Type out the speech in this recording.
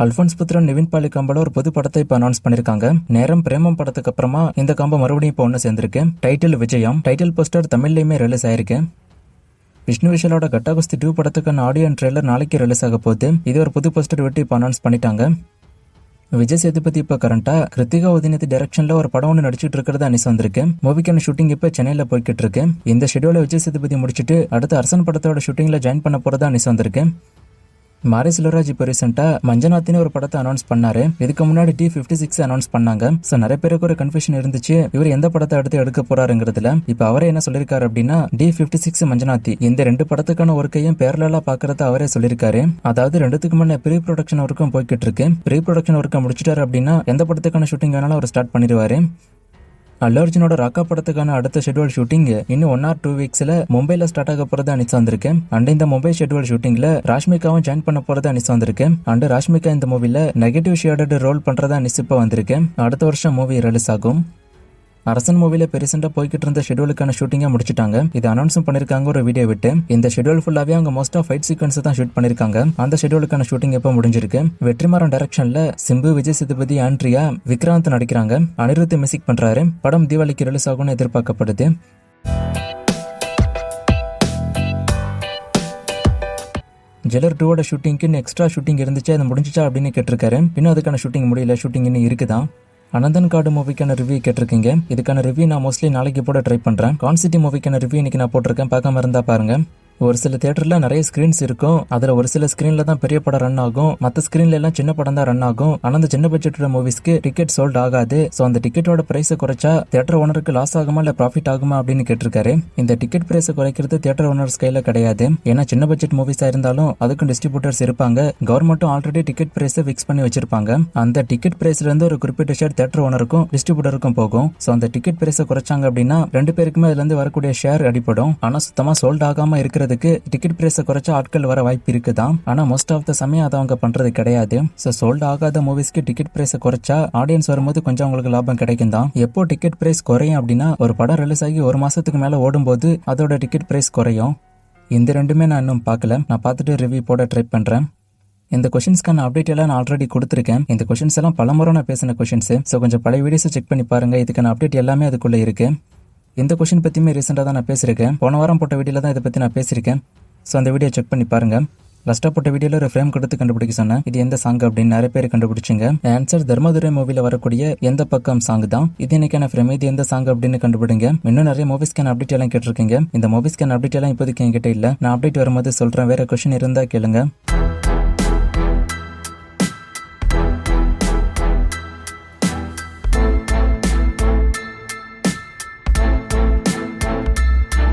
அல்போன்ஸ் புத்திரன் நிவின் பாலி காம்போல ஒரு புது படத்தை இப்ப அனௌன்ஸ் பண்ணிருக்காங்க. நேரம் பிரேமம் படத்துக்கு அப்புறமா இந்த காம்போ மறுபடியும் இப்ப ஒண்ணு சேர்ந்திருக்கு. டைட்டில் விஜயம். டைட்டில் போஸ்டர் தமிழ்லயுமே ரிலீஸ் ஆயிருக்கு. விஷ்ணு விஷாலோட கட்டா குஸ்தி 2 படத்துக்கான ஆடியோ அண்ட் ட்ரெய்லர் நாளைக்கு ரிலீஸ் ஆக போகுது. இது ஒரு புது போஸ்டர் விட்டு இப்ப அனௌன்ஸ் பண்ணிட்டாங்க. விஜய் சேதுபதி இப்ப கரண்டா கிருத்திகா உதயநிதி டைரக்ஷன்ல ஒரு படம் ஒன்று நடிச்சிட்டு இருக்கிறது அனிஸ் வந்திருக்கு. மூவிக்கான ஷூட்டிங் இப்ப சென்னையில போய்கிட்டு இருக்கு. இந்த ஷெடியூல விஜய் சேதுபதி முடிச்சிட்டு அடுத்து அரசன் படத்தோட ஷூட்டிங்ல ஜாயின் பண்ண போறதா அனிஸ் வந்திருக்கு. மாரி செல்வராஜ் இப்போ ரீசெண்டா மஞ்சநாத்தின்னு ஒரு படத்தை அனௌன்ஸ் பண்ணாரு. இதுக்கு முன்னாடி D56 அனௌன்ஸ் பண்ணாங்க. சோ நிறைய பேருக்கு ஒரு கன்ஃபியூஷன் இருந்துச்சு, இவர் எந்த படத்தை அடுத்து எடுக்க போறாருங்கிறதுல. இப்ப அவரே என்ன சொல்லிருக்காரு அப்படின்னா, D56 மஞ்சநாத்தி இந்த 2 படத்துக்கான ஒர்க்கையும் பேரலா பாக்குறத அவரே சொல்லிருக்காரு. அதாவது 2த்துக்கு முன்ன ப்ரீ ப்ரொடக்ஷன் ஒர்க்கும் போய்கிட்டு இருக்கு. ப்ரீ ப்ரொடக்ஷன் ஒர்க்கை முடிச்சிட்டாரு அப்படின்னா எந்த படத்துக்கான ஷூட்டிங் வேணாலும் அவர் ஸ்டார்ட் பண்ணிடுவாரு. அல்லு அர்ஜுனோட ராக்கா படத்துக்கான அடுத்த ஷெட்யூல் ஷூட்டிங் இன்னும் 1 or 2 வீக்ஸ்ல மும்பைல ஸ்டார்ட் ஆக போறது அனிஸ் வந்திருக்கு. அண்ட் இந்த மும்பை ஷெட்யூல் ஷூட்டிங்ல ராஷ்மிகாவும் ஜாயின் பண்ண போறது அனிஸ் வந்திருக்கு. அண்ட் ராஷ்மிகா இந்த மூவில நெகட்டிவ் ஷேடட் ரோல் பண்றதா அனிஸ் இப்ப வந்திருக்கு. அடுத்த வருஷம் மூவி ரிலீஸ் ஆகும். அரசன் மூவில பெருசண்டா போய்கிட்டு இருந்த ஷெட்யூலுக்கான ஷூட்டிங்கா முடிச்சிட்டாங்க. இது அனௌன்ஸும் பண்ணிருக்காங்க ஒரு வீடியோ விட்டு. இந்த ஷெட்யூல் ஃபுல்லாவே அவங்க மோஸ்ட் ஆஃப் ஃபைட் சீக்வன்ஸ் தான் ஷூட் பண்ணிருக்காங்க. அந்த ஷெட்யூலுக்கான ஷூட்டிங் எப்ப முடிஞ்சிருக்கு. வெற்றிமாறன் டைரக்ஷன்ல சிம்பு, விஜய் சேதுபதி, ஆண்ட்ரியா, விக்ராந்த் நடிக்கிறாங்க. அனிருத் மியூசிக் பண்றாரு. படம் தீபாவளிக்கு ரிலீஸ் ஆகும்னு எதிர்பார்க்கப்படுது. ஜெலர் 2 ஷூட்டிங்க்கு எக்ஸ்ட்ரா ஷூட்டிங் இருந்துச்சு, அது முடிஞ்சிச்சா அப்படின்னு கேட்டிருக்காரு. இன்னும் அதுக்கான ஷூட்டிங் முடியல, ஷூட்டிங் இன்னும் இருக்குதான். அனந்தன் காடு மூவிக்கான ரிவ்யூ கேட்டிருக்கீங்க. இதுக்கான ரிவ்யூ நான் மோஸ்ட்லி நாளைக்கு போட ட்ரை பண்றேன். கான்சிட்டி மூவிக்கான ரிவ்யூ இன்னைக்கு நான் போட்டிருக்கேன், பார்க்காம இருந்தா பாருங்க. ஒரு சில தியேட்டர்ல நிறைய ஸ்கிரீன்ஸ் இருக்கும். அதுல ஒரு சில ஸ்கிரீன்ல தான் பெரிய படம் ரன் ஆகும், மத்த ஸ்கிரீன்ல எல்லாம் சின்ன படம் தான் ரன் ஆகும். ஆனா அந்த சின்ன பட்ஜெட்டோட மூவிஸ்க்கு டிக்கெட் சோல்ட் ஆகாது. சோ அந்த டிக்கெட்டோட பிரைஸ் குறைச்சா தியேட்டர் ஓனருக்கு லாஸ் ஆகுமா இல்ல ப்ராஃபிட் ஆகுமா அப்படின்னு கேட்டிருக்காரு. இந்த டிக்கெட் பிரைஸ் குறைக்கிறது தியேட்டர் ஓனர்ஸ் கையில கிடையாது. ஏன்னா சின்ன பட்ஜெட் மூவிஸா இருந்தாலும் அதுக்கும் டிஸ்ட்ரிபியூட்டர்ஸ் இருப்பாங்க. கவர்மெண்ட்டும் ஆல்ரெடி டிக்கெட் பிரைஸை ஃபிக்ஸ் பண்ணி வச்சிருப்பாங்க. அந்த டிக்கெட் பிரைஸ்ல இருந்து ஒரு குறிப்பிட்ட ஷேர் தியேட்டர் ஓனருக்கும் டிஸ்ட்ரிபியூட்டருக்கும் போகும். சோ அந்த டிக்கெட் பிரைஸை குறைச்சாங்க அப்படின்னா 2 பேருக்குமே அதுல இருந்து வரக்கூடிய ஷேர் அடிப்படும். ஆனா சுத்தமா சோல்ட் ஆகாம இருக்கிறதுக்கு டிக்கெட் பிரைஸை குறைச்சா ஆட்கள் வர வாய்ப்பு இருக்குதான். ஆனா மோஸ்ட் ஆஃப் த சமயம் அதை அவங்க பண்றது கிடையாது. சோ சோல்ட் ஆகாத மூவிஸ்க்கு டிக்கெட் பிரைஸை குறைச்சா ஆடியன்ஸ் வரும்போது கொஞ்சம் அவங்களுக்கு லாபம் கிடைக்கும் தான். எப்போ டிக்கெட் பிரைஸ் குறையும் அப்படின்னா ஒரு படம் ரிலீஸ் ஆகி 1 மாசத்துக்கு மேல ஓடும்போது அதோட டிக்கெட் பிரைஸ் குறையும். இந்த ரெண்டுமே நான் இன்னும் பார்க்கல. நான் பார்த்துட்டு ரிவ்யூ போட ட்ரை பண்றேன். இந்த கொஸ்டின்ஸ்க்கான அப்டேட் எல்லாம் நான் ஆல்ரெடி கொடுத்துருக்கேன். இந்த கொஸ்டின்ஸ் எல்லாம் பலமுறை நான் பேசின கொஸ்டின்ஸ். ஸோ கொஞ்சம் பழைய வீடியோஸ் செக் பண்ணி பாருங்க. இதுக்கான அப்டேட் எல்லாமே அதுக்குள்ள இருக்கு. இந்த கொஸ்டின் பத்தியுமே ரீசெண்டாக தான் நான் பேசியிருக்கேன். போன வாரம் போட்ட வீடியோல தான் இதை பத்தி நான் பேசியிருக்கேன். ஸோ அந்த வீடியோ செக் பண்ணி பாருங்க. லாஸ்டா போட்ட வீடியோல ஒரு ஃப்ரேம் கொடுத்து கண்டுபிடிக்க சொன்னேன். இது எந்த சாங் அப்படின்னு நிறைய பேர் கண்டுபிடிச்சிங்க. ஆன்சர் தர்மதுரை மூவில வரக்கூடிய எந்த பக்கம் சாங் தான். இது இன்னைக்கான ஃப்ரேம். இது எந்த சாங் அப்படின்னு கண்டுபிடிங்க. இன்னும் நிறைய மூவிஸ்க்கான அப்டேட் எல்லாம் கேட்டிருக்கீங்க. இந்த மூவிஸ்க்கான அப்டேட் எல்லாம் இப்போதைக்கு என்கிட்ட இல்ல. நான் அப்டேட் வரும்போது சொல்றேன். வேற கொஸ்டின் இருந்தா கேளுங்க.